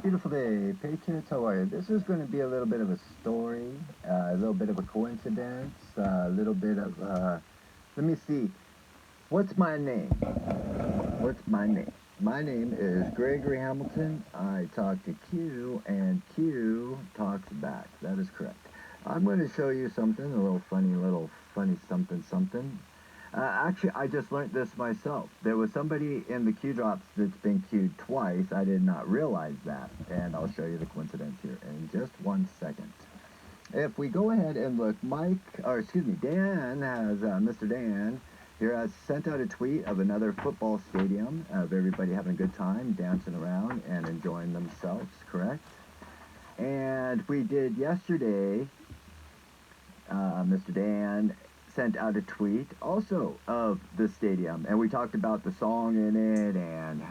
beautiful day, Patriots. How are you? This is going to be a little bit of a story, a little bit of a coincidence, a little bit of, let me see. What's my name? What's my name? My name is Gregory Hamilton. I talk to Q, and Q talks back. That is correct. I'm going to show you something, a little funny something something. Actually, I just learned this myself. There was somebody in the Q drops that's been queued twice. I did not realize that, and I'll show you the coincidence here in just 1 second. If we go ahead and look, Dan has, Mr. Dan here has sent out a tweet of another football stadium of everybody having a good time, dancing around and enjoying themselves, correct? And we did yesterday, Mr. Dan sent out a tweet also of the stadium, and we talked about the song in it and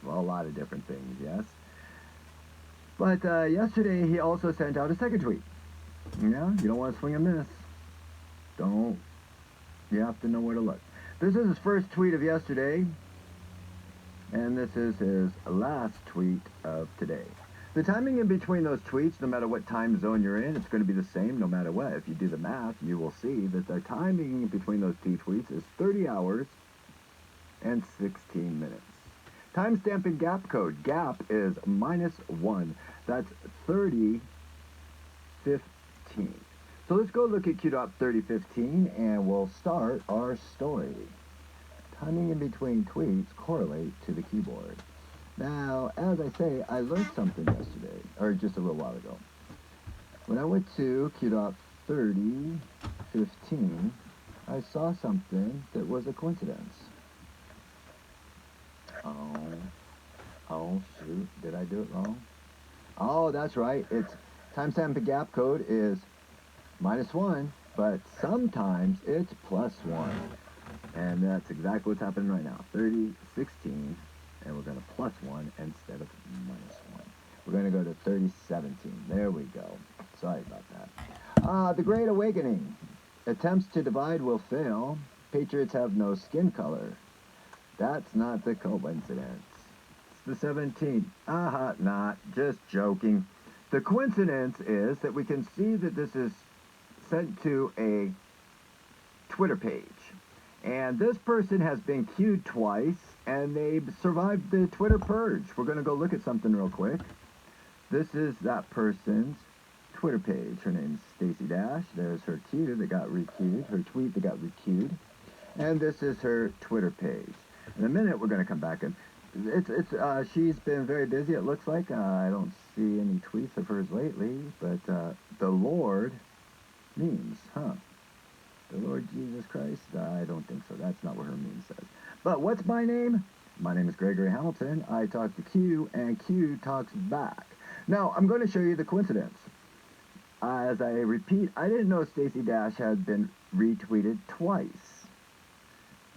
well, a lot of different things, yes. But yesterday he also sent out a second tweet. Yeah, you don't want to swing and miss. Don't. You have to know where to look. This is his first tweet of yesterday, and this is his last tweet of today. The timing in between those tweets, no matter what time zone you're in, it's going to be the same no matter what. If you do the math, you will see that the timing between those two tweets is 30 hours and 16 minutes. Timestamp and gap code. Gap is -1. That's 30:15. So let's go look at QDOT 30:15 and we'll start our story. Timing in between tweets correlate to the keyboard. Now, as I say, I learned something yesterday, or just a little while ago. When I went to QDOT 30:15, I saw something that was a coincidence. Oh, shoot, did I do it wrong? Oh, that's right, it's timestamp and gap code is -1, but sometimes it's +1. And that's exactly what's happening right now. 30:16. And we're going to +1 instead of -1. We're going to go to 30:17. There we go. Sorry about that. The Great Awakening. Attempts to divide will fail. Patriots have no skin color. That's not the coincidence. It's the 17th. Not. Just joking. The coincidence is that we can see that this is sent to a Twitter page. And this person has been queued twice, and they've survived the Twitter purge. We're going to go look at something real quick. This is that person's Twitter page. Her name's Stacey Dash. There's her queue that got requeued, her tweet that got requeued. And this is her Twitter page. In a minute, we're going to come back and she's been very busy, it looks like. I don't see any tweets of hers lately, but the Lord memes, huh? The Lord Jesus Christ? I don't think so. That's not what her meme says. But what's my name? My name is Gregory Hamilton. I talk to Q, and Q talks back. Now, I'm going to show you the coincidence. As I repeat, I didn't know Stacey Dash had been retweeted twice.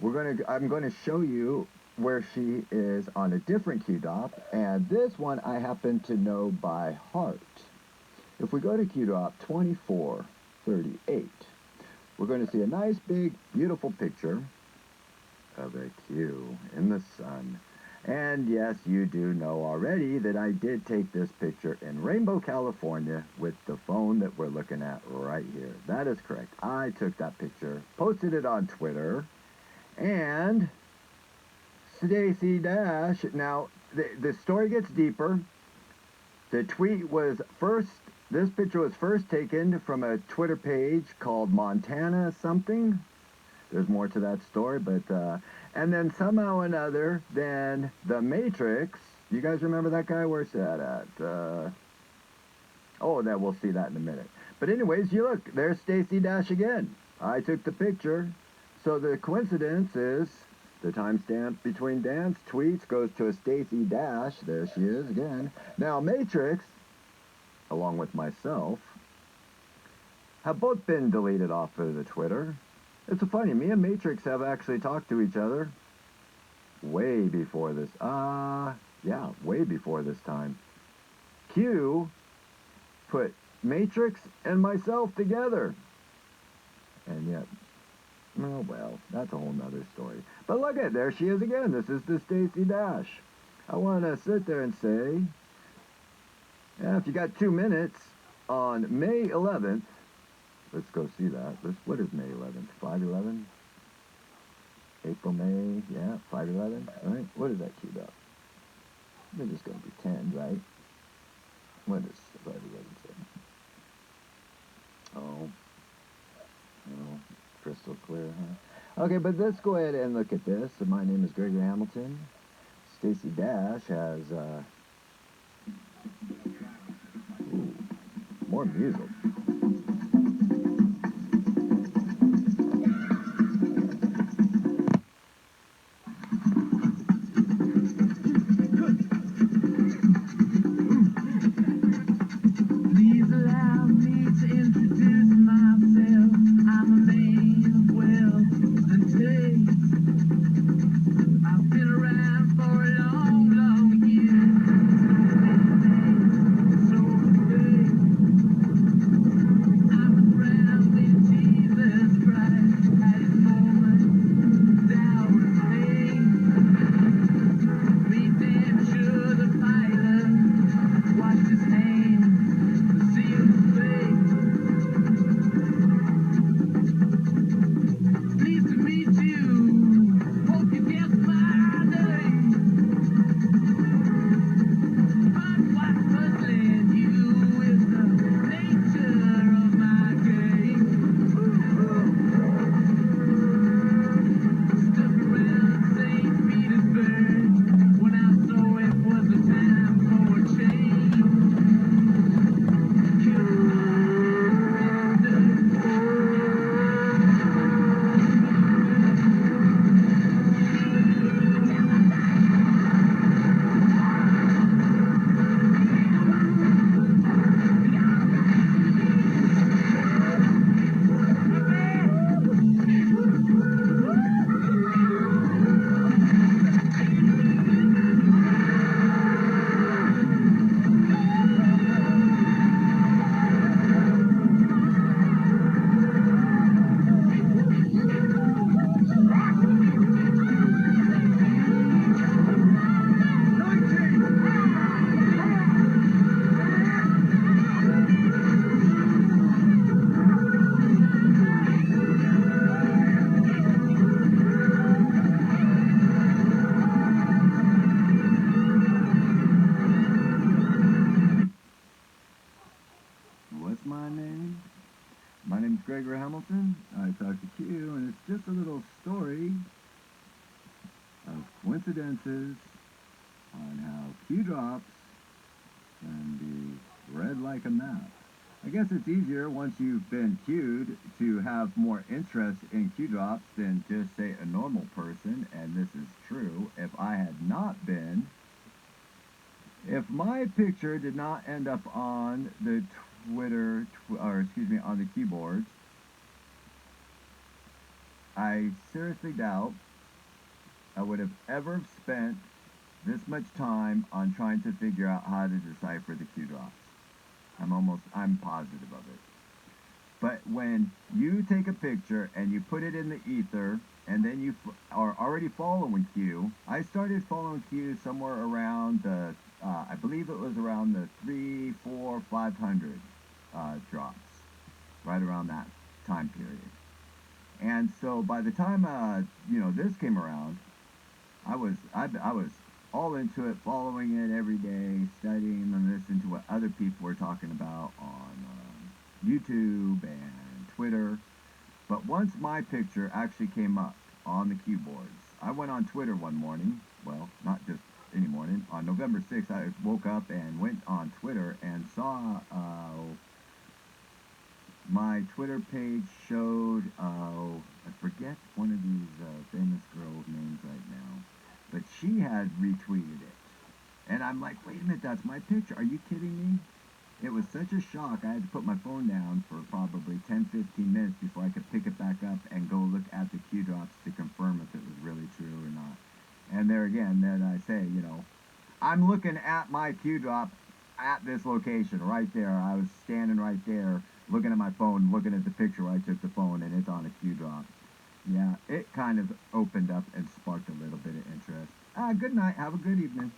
I'm going to show you where she is on a different QDOP, and this one I happen to know by heart. If we go to QDOP 2438, we're going to see a nice, big, beautiful picture of a Q in the sun. And yes, you do know already that I did take this picture in Rainbow, California with the phone that we're looking at right here. That is correct. I took that picture, posted it on Twitter, and Stacey Dash. Now, the story gets deeper. The tweet was this picture was first taken from a Twitter page called Montana something. There's more to that story, but, and then somehow or another, then The Matrix, you guys remember that guy? Where's that at? We'll see that in a minute. But anyways, you look, there's Stacey Dash again. I took the picture. So the coincidence is the timestamp between Dan's tweets goes to a Stacey Dash. There she is again. Now, Matrix, along with myself, have both been deleted off of the Twitter. It's funny, me and Matrix have actually talked to each other way before this. Way before this time. Q put Matrix and myself together. And yet, oh well, that's a whole nother story. But look at, there she is again. This is the Stacey Dash. I want to sit there and say, yeah, if you got 2 minutes on May 11th, let's go see that. What is May 11th? 5/11? April, May, yeah, 5/11, right? What is that queued up? They're just going to pretend, right? What does 5/11 say? Oh, no, crystal clear, huh? Okay, but let's go ahead and look at this. So my name is Gregory Hamilton. Stacy Dash has more music. Please allow me to introduce myself. I'm a man of wealth and taste. I've been around for a long, long year. So today, I'm around with Jesus Christ at his moment, doubt and pain. Meet them, sure the pilot, washed his hands, sealed his face. Pleased to meet you. Hope you guessed my name. But what's puzzling you is the nature of my game. Stuck around St. Petersburg when I saw it was a time for a change. What's my name? My name is Gregory Hamilton. I talk to Q, and it's just a little story of coincidences on how Q drops can be read like a map. I guess it's easier once you've been cued to have more interest in Q drops than just say a normal person, and this is true. If I had not been, if my picture did not end up on the Twitter, or excuse me, on the keyboards, I seriously doubt I would have ever spent this much time on trying to figure out how to decipher the Q drops. I'm positive of it. But when you take a picture and you put it in the ether, and then you are already following Q, I started following Q somewhere around the, I believe it was around the 3, 4, 500 drops, right around that time period. And so by the time this came around, I was all into it, following it every day, studying and listening to what other people were talking about on YouTube and Twitter. But once my picture actually came up on the keyboards, I went on Twitter one morning. Well, not just any morning. On November 6th, I woke up and went on Twitter and saw my Twitter page showed, I forget one of these famous girls' names right now, but she had retweeted it. And I'm like, wait a minute, that's my picture. Are you kidding me? It was such a shock, I had to put my phone down for probably 10-15 minutes before I could pick it back up and go look at the Q drops to confirm if it was really true or not. And there again, then I say, I'm looking at my Q drop at this location right there. I was standing right there looking at my phone, looking at the picture where I took the phone, and it's on a Q drop. Yeah, it kind of opened up and sparked a little bit of interest. Good night. Have a good evening.